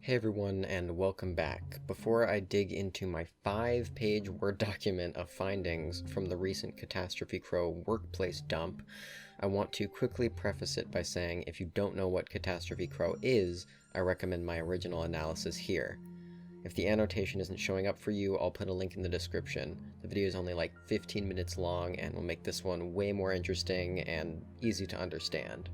Hey everyone, and welcome back. Before I dig into my 5-page Word document of findings from the recent Catastrophe Crow Workplace dump, I want to quickly preface it by saying if you don't know what Catastrophe Crow is, I recommend my original analysis here. If the annotation isn't showing up for you, I'll put a link in the description. The video is only like 15 minutes long and will make this one way more interesting and easy to understand.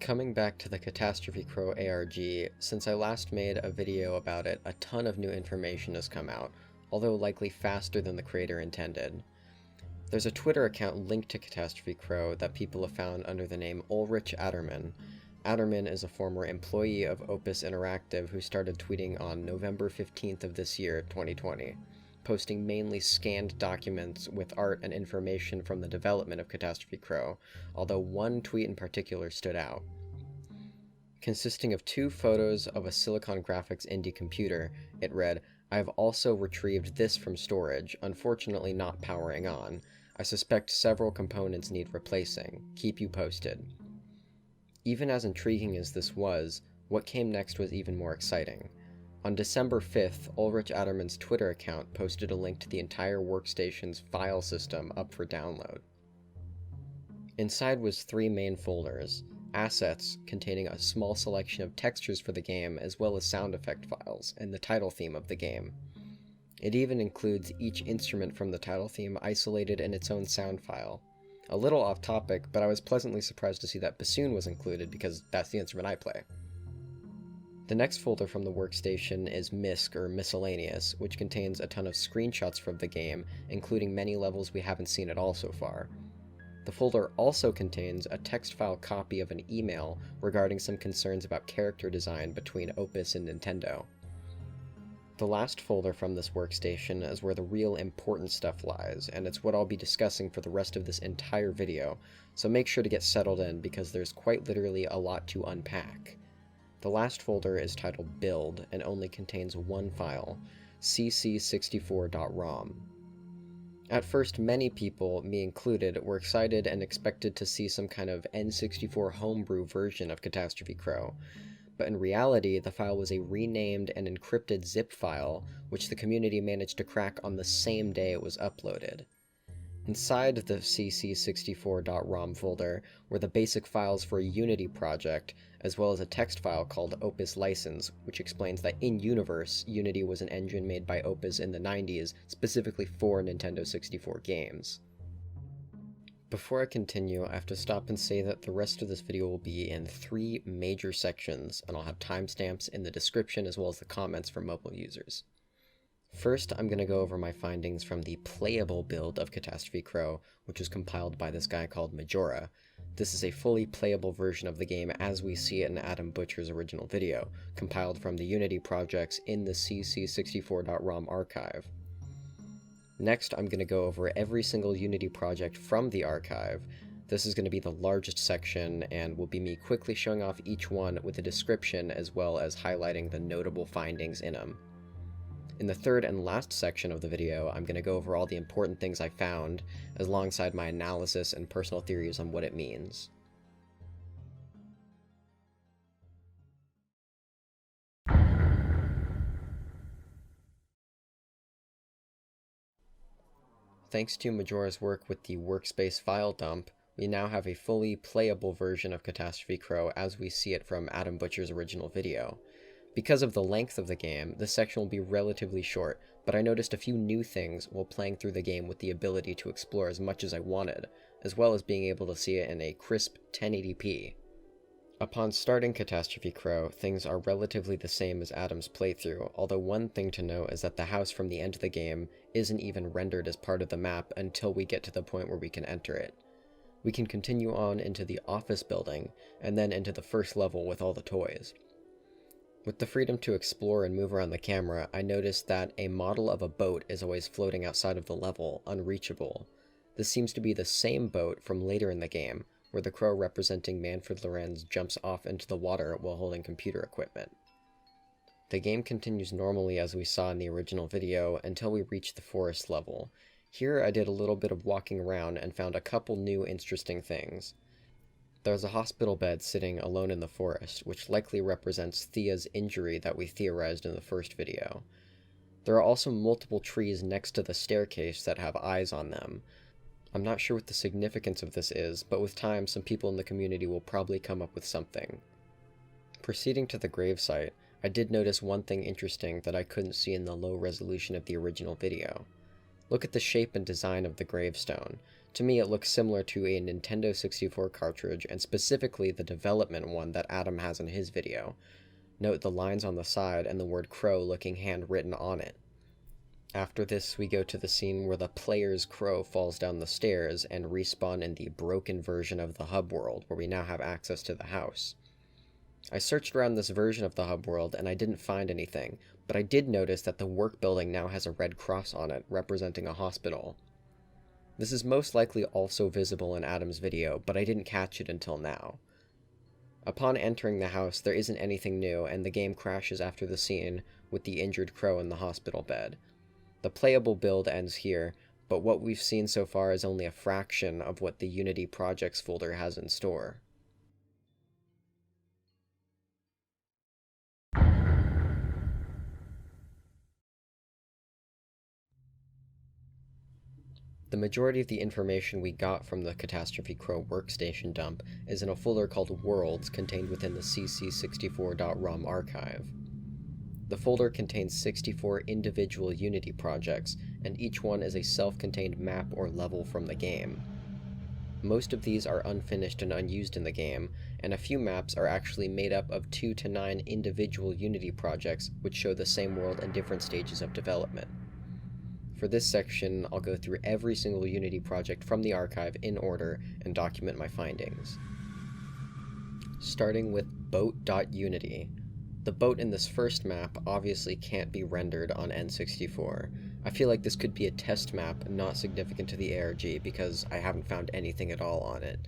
Coming back to the Catastrophe Crow ARG, since I last made a video about it, a ton of new information has come out, although likely faster than the creator intended. There's a Twitter account linked to Catastrophe Crow that people have found under the name Ulrich Adderman. Adderman is a former employee of Opus Interactive who started tweeting on November 15th of this year, 2020, posting mainly scanned documents with art and information from the development of Catastrophe Crow, although one tweet in particular stood out. Consisting of 2 photos of a Silicon Graphics indie computer, it read, "I've also retrieved this from storage, unfortunately not powering on. I suspect several components need replacing. Keep you posted." Even as intriguing as this was, what came next was even more exciting. On December 5th, Ulrich Adderman's Twitter account posted a link to the entire Workstation's file system up for download. Inside was 3 main folders: Assets, containing a small selection of textures for the game as well as sound effect files, and the title theme of the game. It even includes each instrument from the title theme isolated in its own sound file. A little off topic, but I was pleasantly surprised to see that bassoon was included because that's the instrument I play. The next folder from the Workstation is MISC, or Miscellaneous, which contains a ton of screenshots from the game, including many levels we haven't seen at all so far. The folder also contains a text file copy of an email regarding some concerns about character design between Opus and Nintendo. The last folder from this Workstation is where the real important stuff lies, and it's what I'll be discussing for the rest of this entire video, so make sure to get settled in because there's quite literally a lot to unpack. The last folder is titled Build and only contains one file, cc64.rom. At first, many people, me included, were excited and expected to see some kind of N64 homebrew version of Catastrophe Crow, but in reality, the file was a renamed and encrypted zip file, which the community managed to crack on the same day it was uploaded. Inside the cc64.rom folder were the basic files for a Unity project, as well as a text file called Opus License, which explains that in-universe, Unity was an engine made by Opus in the 90s, specifically for Nintendo 64 games. Before I continue, I have to stop and say that the rest of this video will be in 3 major sections, and I'll have timestamps in the description as well as the comments for mobile users. First, I'm going to go over my findings from the Playable Build of Catastrophe Crow, which was compiled by this guy called Majora. This is a fully playable version of the game as we see it in Adam Butcher's original video, compiled from the Unity projects in the cc64.rom archive. Next, I'm going to go over every single Unity project from the archive. This is going to be the largest section, and will be me quickly showing off each one with a description as well as highlighting the notable findings in them. In the third and last section of the video, I'm going to go over all the important things I found, alongside my analysis and personal theories on what it means. Thanks to Majora's work with the Workspace file dump, we now have a fully playable version of Catastrophe Crow as we see it from Adam Butcher's original video. Because of the length of the game, this section will be relatively short, but I noticed a few new things while playing through the game with the ability to explore as much as I wanted, as well as being able to see it in a crisp 1080p. Upon starting Catastrophe Crow, things are relatively the same as Adam's playthrough, although one thing to note is that the house from the end of the game isn't even rendered as part of the map until we get to the point where we can enter it. We can continue on into the office building, and then into the first level with all the toys. With the freedom to explore and move around the camera, I noticed that a model of a boat is always floating outside of the level, unreachable. This seems to be the same boat from later in the game, where the crow representing Manfred Lorenz jumps off into the water while holding computer equipment. The game continues normally as we saw in the original video until we reach the forest level. Here I did a little bit of walking around and found a couple new interesting things. There's a hospital bed sitting alone in the forest, which likely represents Thea's injury that we theorized in the first video. There are also multiple trees next to the staircase that have eyes on them. I'm not sure what the significance of this is, but with time some people in the community will probably come up with something. Proceeding to the gravesite, I did notice one thing interesting that I couldn't see in the low resolution of the original video. Look at the shape and design of the gravestone. To me it looks similar to a Nintendo 64 cartridge, and specifically the development one that Adam has in his video. Note the lines on the side and the word crow looking handwritten on it. After this we go to the scene where the player's crow falls down the stairs and respawn in the broken version of the hub world, where we now have access to the house. I searched around this version of the hub world and I didn't find anything, but I did notice that the work building now has a red cross on it, representing a hospital. This is most likely also visible in Adam's video, but I didn't catch it until now. Upon entering the house, there isn't anything new, and the game crashes after the scene with the injured crow in the hospital bed. The playable build ends here, but what we've seen so far is only a fraction of what the Unity Projects folder has in store. The majority of the information we got from the Catastrophe Crow workstation dump is in a folder called Worlds contained within the cc64.rom archive. The folder contains 64 individual Unity projects, and each one is a self-contained map or level from the game. Most of these are unfinished and unused in the game, and a few maps are actually made up of 2 to 9 individual Unity projects which show the same world in different stages of development. For this section, I'll go through every single Unity project from the archive in order and document my findings. Starting with boat.unity. The boat in this first map obviously can't be rendered on N64. I feel like this could be a test map not significant to the ARG because I haven't found anything at all on it.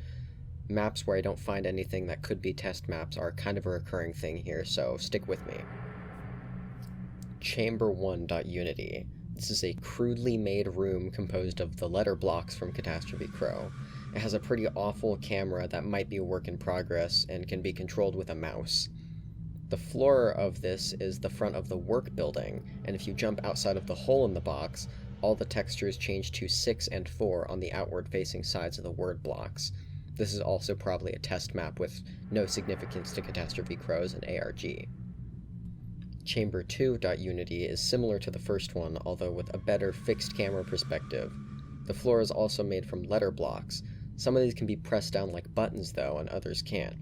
Maps where I don't find anything that could be test maps are kind of a recurring thing here, so stick with me. Chamber1.unity. This is a crudely made room composed of the letter blocks from Catastrophe Crow. It has a pretty awful camera that might be a work in progress and can be controlled with a mouse. The floor of this is the front of the work building, and if you jump outside of the hole in the box, all the textures change to 6 and 4 on the outward-facing sides of the word blocks. This is also probably a test map with no significance to Catastrophe Crows and ARG. Chamber2.unity is similar to the first one, although with a better fixed camera perspective. The floor is also made from letter blocks. Some of these can be pressed down like buttons though, and others can't.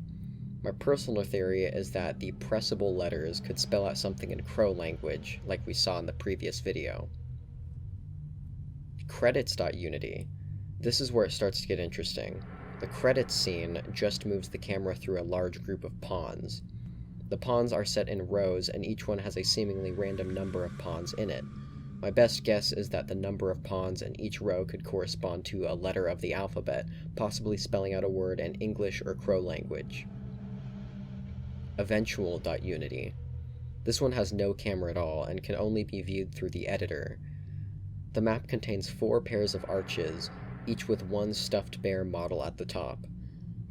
My personal theory is that the pressable letters could spell out something in Crow language, like we saw in the previous video. Credits.unity. This is where it starts to get interesting. The credits scene just moves the camera through a large group of pawns. The pawns are set in rows, and each one has a seemingly random number of pawns in it. My best guess is that the number of pawns in each row could correspond to a letter of the alphabet, possibly spelling out a word in English or Crow language. Eventual.unity. This one has no camera at all, and can only be viewed through the editor. The map contains 4 pairs of arches, each with one stuffed bear model at the top.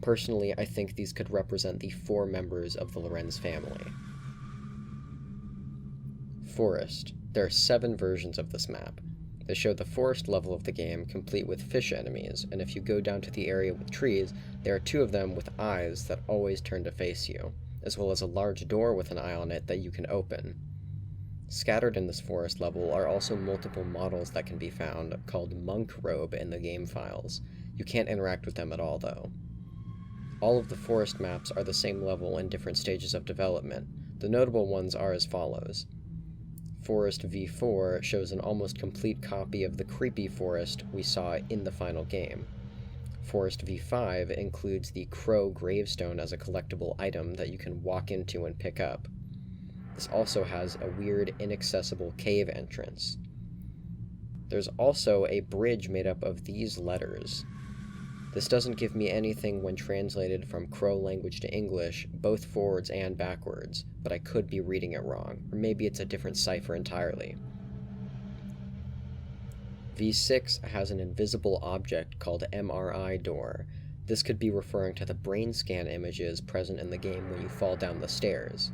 Personally, I think these could represent the 4 members of the Lorenz family. Forest. There are 7 versions of this map. They show the forest level of the game, complete with fish enemies, and if you go down to the area with trees, there are 2 of them with eyes that always turn to face you, as well as a large door with an eye on it that you can open. Scattered in this forest level are also multiple models that can be found, called Monk Robe in the game files. You can't interact with them at all, though. All of the forest maps are the same level in different stages of development. The notable ones are as follows. Forest V4 shows an almost complete copy of the creepy forest we saw in the final game. Forest V5 includes the Crow gravestone as a collectible item that you can walk into and pick up. This also has a weird, inaccessible cave entrance. There's also a bridge made up of these letters. This doesn't give me anything when translated from Crow language to English, both forwards and backwards, but I could be reading it wrong, or maybe it's a different cipher entirely. V6 has an invisible object called MRI door. This could be referring to the brain scan images present in the game when you fall down the stairs.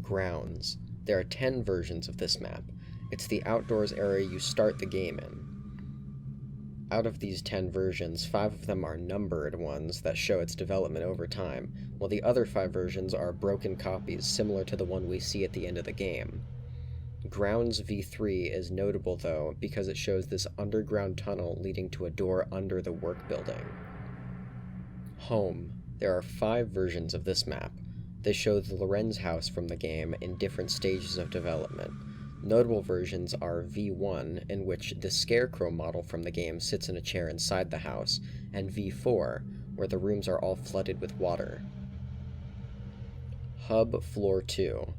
Grounds. There are 10 versions of this map. It's the outdoors area you start the game in. Out of these 10 versions, 5 of them are numbered ones that show its development over time, while the other 5 versions are broken copies similar to the one we see at the end of the game. Grounds V3 is notable though because it shows this underground tunnel leading to a door under the work building. Home. There are 5 versions of this map. They show the Lorenz house from the game in different stages of development. Notable versions are V1, in which the Scarecrow model from the game sits in a chair inside the house, and V4, where the rooms are all flooded with water. Hub Floor 2.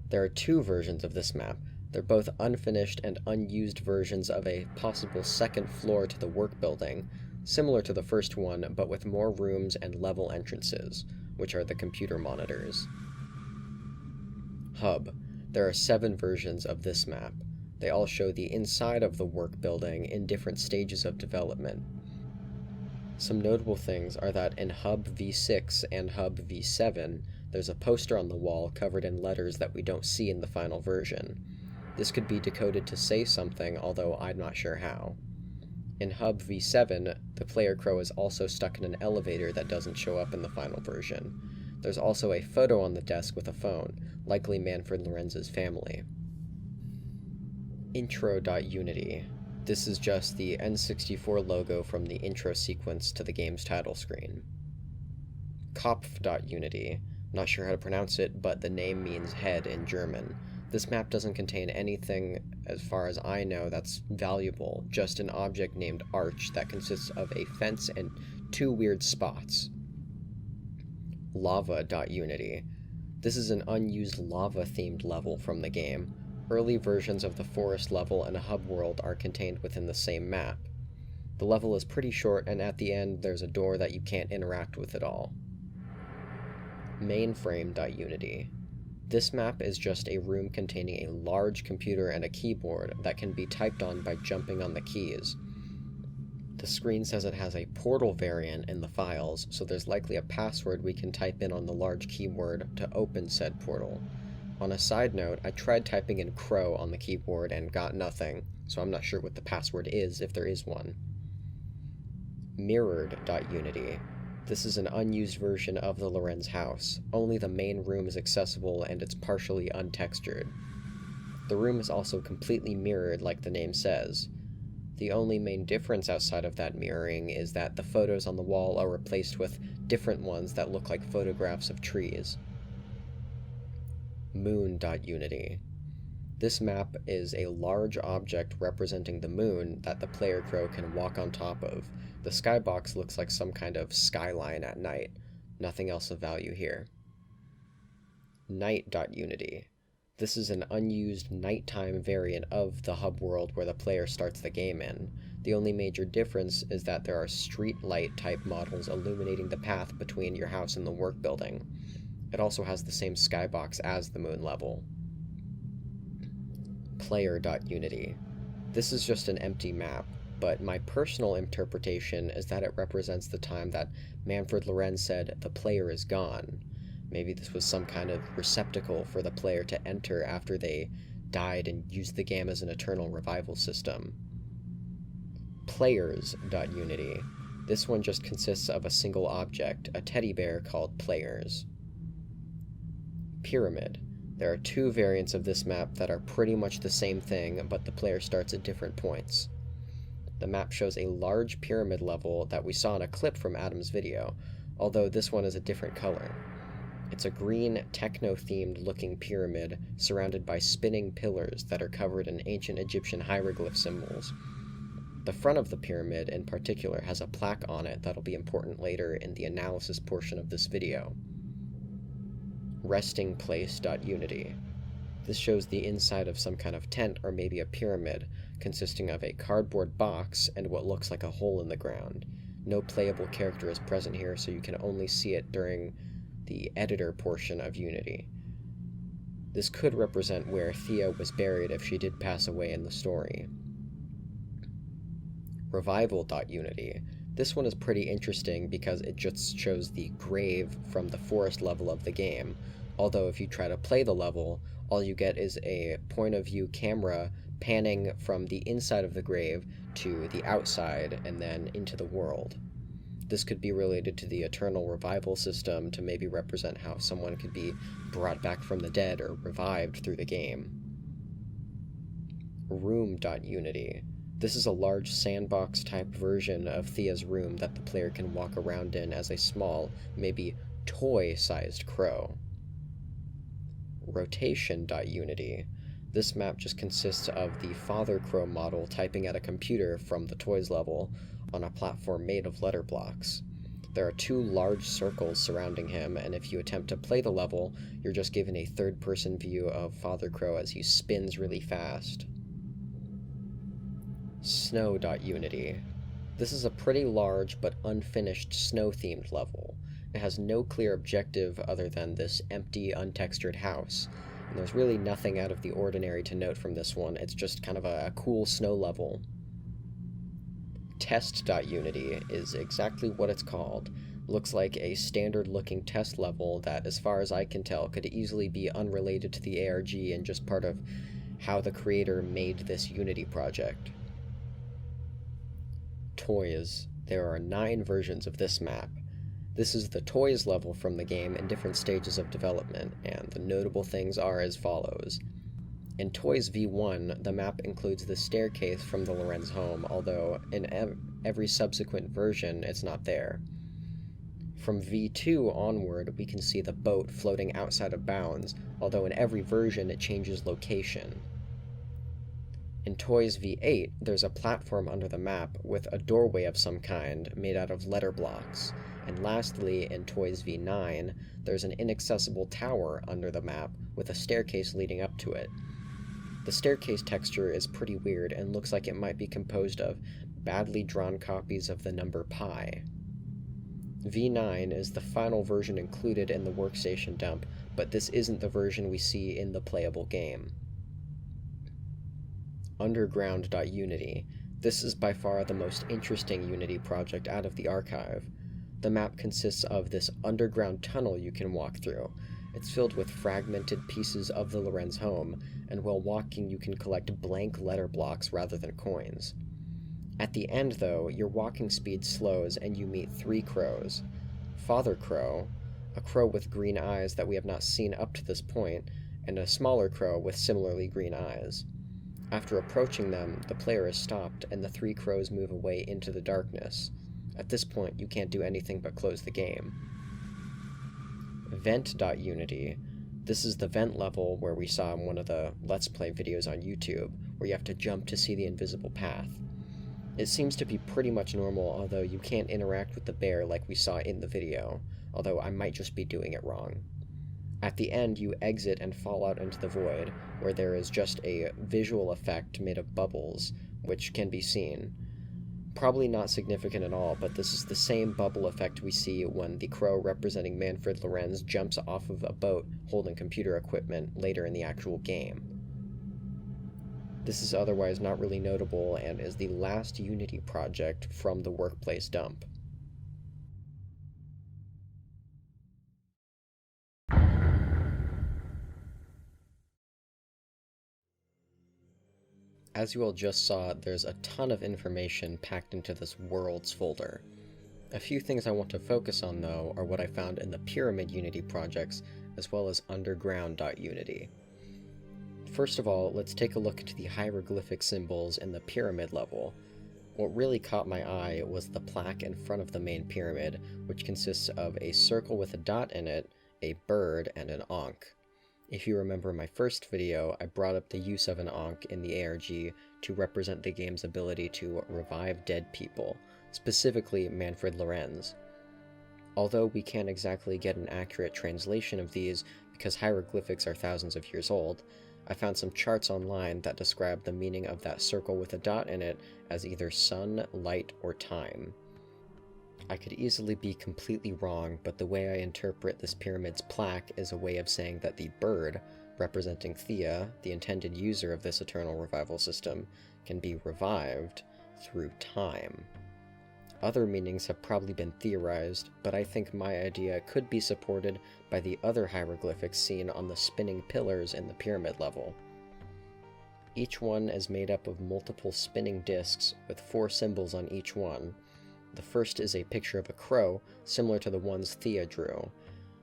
There are 2 versions of this map. They're both unfinished and unused versions of a possible second floor to the work building, similar to the first one, but with more rooms and level entrances, which are the computer monitors. Hub. There are 7 versions of this map. They all show the inside of the work building in different stages of development. Some notable things are that in Hub V6 and Hub V7, there's a poster on the wall covered in letters that we don't see in the final version. This could be decoded to say something, although I'm not sure how. In Hub V7, the player crow is also stuck in an elevator that doesn't show up in the final version. There's also a photo on the desk with a phone, likely Manfred Lorenz's family. Intro.Unity. This is just the N64 logo from the intro sequence to the game's title screen. Kopf.Unity. Not sure how to pronounce it, but the name means head in German. This map doesn't contain anything, as far as I know, that's valuable, just an object named Arch that consists of a fence and 2 weird spots. Lava.Unity. This is an unused lava-themed level from the game. Early versions of the forest level and a hub world are contained within the same map. The level is pretty short, and at the end there's a door that you can't interact with at all. Mainframe.Unity. This map is just a room containing a large computer and a keyboard that can be typed on by jumping on the keys. The screen says it has a portal variant in the files, so there's likely a password we can type in on the large keyboard to open said portal. On a side note, I tried typing in crow on the keyboard and got nothing, so I'm not sure what the password is if there is one. Mirrored.Unity. This is an unused version of the Lorenz house. Only the main room is accessible and it's partially untextured. The room is also completely mirrored like the name says. The only main difference outside of that mirroring is that the photos on the wall are replaced with different ones that look like photographs of trees. Moon.Unity. This map is a large object representing the moon that the player crow can walk on top of. The skybox looks like some kind of skyline at night. Nothing else of value here. Night.Unity. This is an unused nighttime variant of the hub world where the player starts the game in. The only major difference is that there are street light type models illuminating the path between your house and the work building. It also has the same skybox as the moon level. Player.Unity. This is just an empty map, but my personal interpretation is that it represents the time that Manfred Lorenz said, "The player is gone." Maybe this was some kind of receptacle for the player to enter after they died and used the game as an eternal revival system. Players.Unity. This one just consists of a single object, a teddy bear called Players. Pyramid. There are 2 variants of this map that are pretty much the same thing, but the player starts at different points. The map shows a large pyramid level that we saw in a clip from Adam's video, although this one is a different color. It's a green, techno-themed looking pyramid surrounded by spinning pillars that are covered in ancient Egyptian hieroglyph symbols. The front of the pyramid, in particular, has a plaque on it that'll be important later in the analysis portion of this video. Restingplace.Unity. This shows the inside of some kind of tent or maybe a pyramid, consisting of a cardboard box and what looks like a hole in the ground. No playable character is present here, so you can only see it during the editor portion of Unity. This could represent where Thea was buried if she did pass away in the story. Revival.Unity. This one is pretty interesting because it just shows the grave from the forest level of the game, although if you try to play the level, all you get is a point-of-view camera panning from the inside of the grave to the outside and then into the world. This could be related to the eternal revival system to maybe represent how someone could be brought back from the dead or revived through the game. Room.unity. This is a large sandbox-type version of Thea's room that the player can walk around in as a small, maybe toy-sized crow. Rotation.unity. This map just consists of the Father Crow model typing at a computer from the toys level on a platform made of letter blocks. There are 2 large circles surrounding him, and if you attempt to play the level, you're just given a third-person view of Father Crow as he spins really fast. Snow.unity. This is a pretty large but unfinished snow-themed level. It has no clear objective other than this empty, untextured house, and there's really nothing out of the ordinary to note from this one. It's just kind of a cool snow level. Test.unity is exactly what it's called. Looks like a standard-looking test level that, as far as I can tell, could easily be unrelated to the ARG and just part of how the creator made this Unity project. Toys. There are 9 versions of this map. This is the toys level from the game in different stages of development, and the notable things are as follows. In Toys V1, the map includes the staircase from the Lorenz home, although in every subsequent version it's not there. From V2 onward, we can see the boat floating outside of bounds, although in every version it changes location. In Toys V8, there's a platform under the map with a doorway of some kind made out of letter blocks. And lastly, in Toys V9, there's an inaccessible tower under the map with a staircase leading up to it. The staircase texture is pretty weird and looks like it might be composed of badly drawn copies of the number pi. V9 is the final version included in the workstation dump, but this isn't the version we see in the playable game. Underground.unity. This is by far the most interesting Unity project out of the archive. The map consists of this underground tunnel you can walk through. It's filled with fragmented pieces of the Lorenz home, and while walking you can collect blank letter blocks rather than coins. At the end, though, your walking speed slows and you meet 3 crows. Father Crow, a crow with green eyes that we have not seen up to this point, and a smaller crow with similarly green eyes. After approaching them, the player is stopped and the 3 crows move away into the darkness. At this point, you can't do anything but close the game. Vent.unity. This is the vent level where we saw in one of the Let's Play videos on YouTube, where you have to jump to see the invisible path. It seems to be pretty much normal, although you can't interact with the bear like we saw in the video, although I might just be doing it wrong. At the end, you exit and fall out into the void, where there is just a visual effect made of bubbles, which can be seen. Probably not significant at all, but this is the same bubble effect we see when the crow representing Manfred Lorenz jumps off of a boat holding computer equipment later in the actual game. This is otherwise not really notable and is the last Unity project from the Workspace dump. As you all just saw, there's a ton of information packed into this Worlds folder. A few things I want to focus on, though, are what I found in the Pyramid Unity projects, as well as Underground.unity. First of all, let's take a look into the hieroglyphic symbols in the pyramid level. What really caught my eye was the plaque in front of the main pyramid, which consists of a circle with a dot in it, a bird, and an ankh. If you remember my first video, I brought up the use of an ankh in the ARG to represent the game's ability to revive dead people, specifically Manfred Lorenz. Although we can't exactly get an accurate translation of these because hieroglyphics are thousands of years old, I found some charts online that describe the meaning of that circle with a dot in it as either sun, light, or time. I could easily be completely wrong, but the way I interpret this pyramid's plaque is a way of saying that the bird, representing Thea, the intended user of this eternal revival system, can be revived through time. Other meanings have probably been theorized, but I think my idea could be supported by the other hieroglyphics seen on the spinning pillars in the pyramid level. Each one is made up of multiple spinning discs with 4 symbols on each one. The first is a picture of a crow, similar to the ones Thea drew.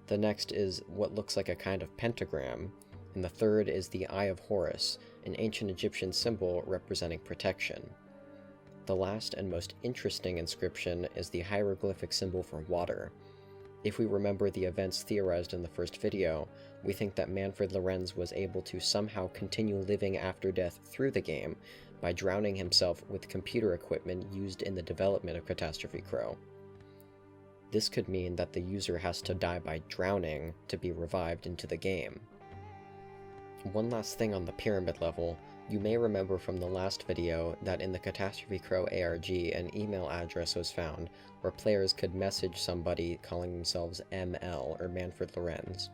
The next is what looks like a kind of pentagram, and the third is the Eye of Horus, an ancient Egyptian symbol representing protection. The last and most interesting inscription is the hieroglyphic symbol for water. If we remember the events theorized in the first video, we think that Manfred Lorenz was able to somehow continue living after death through the game by drowning himself with computer equipment used in the development of Catastrophe Crow. This could mean that the user has to die by drowning to be revived into the game. One last thing on the pyramid level, you may remember from the last video that in the Catastrophe Crow ARG an email address was found where players could message somebody calling themselves ML or Manfred Lorenz.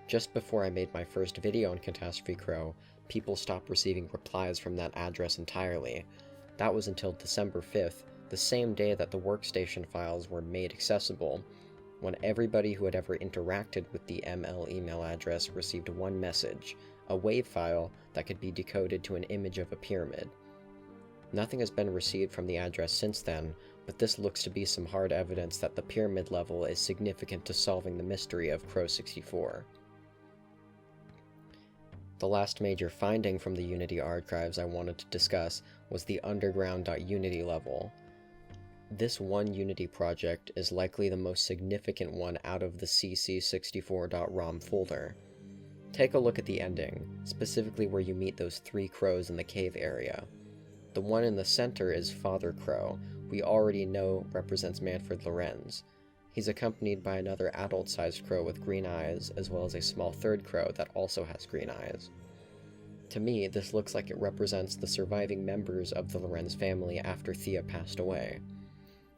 Just before I made my first video on Catastrophe Crow, people stopped receiving replies from that address entirely. That was until December 5th, the same day that the workstation files were made accessible, when everybody who had ever interacted with the ML email address received one message, a WAV file that could be decoded to an image of a pyramid. Nothing has been received from the address since then, but this looks to be some hard evidence that the pyramid level is significant to solving the mystery of Crow 64. The last major finding from the Unity archives I wanted to discuss was the underground.unity level. This one Unity project is likely the most significant one out of the cc64.rom folder. Take a look at the ending, specifically where you meet those 3 crows in the cave area. The one in the center is Father Crow, we already know represents Manfred Lorenz. He's accompanied by another adult-sized crow with green eyes, as well as a small third crow that also has green eyes. To me, this looks like it represents the surviving members of the Lorenz family after Thea passed away.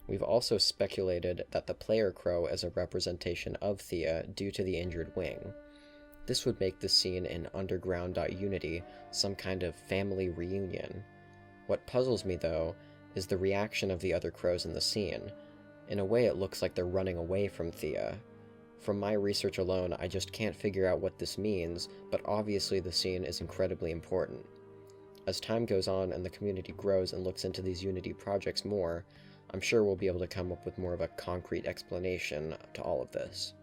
We've also speculated that the player crow is a representation of Thea due to the injured wing. This would make the scene in underground.unity some kind of family reunion. What puzzles me, though, is the reaction of the other crows in the scene. In a way, it looks like they're running away from Thea. From my research alone, I just can't figure out what this means, but obviously the scene is incredibly important. As time goes on and the community grows and looks into these Unity projects more, I'm sure we'll be able to come up with more of a concrete explanation to all of this.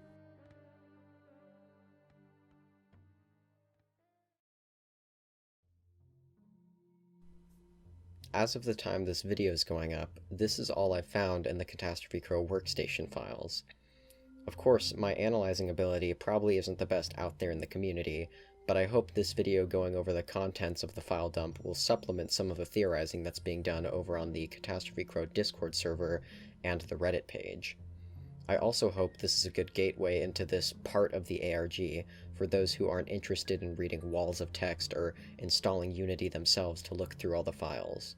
As of the time this video is going up, this is all I've found in the Catastrophe Crow workstation files. Of course, my analyzing ability probably isn't the best out there in the community, but I hope this video going over the contents of the file dump will supplement some of the theorizing that's being done over on the Catastrophe Crow Discord server and the Reddit page. I also hope this is a good gateway into this part of the ARG for those who aren't interested in reading walls of text or installing Unity themselves to look through all the files.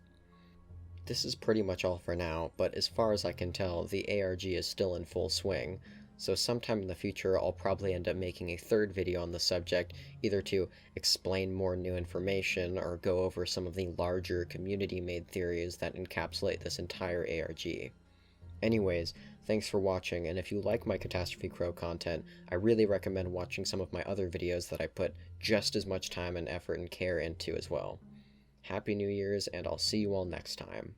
This is pretty much all for now, but as far as I can tell, the ARG is still in full swing, so sometime in the future I'll probably end up making a third video on the subject, either to explain more new information or go over some of the larger community-made theories that encapsulate this entire ARG. Anyways, thanks for watching, and if you like my Catastrophe Crow content, I really recommend watching some of my other videos that I put just as much time and effort and care into as well. Happy New Year's, and I'll see you all next time.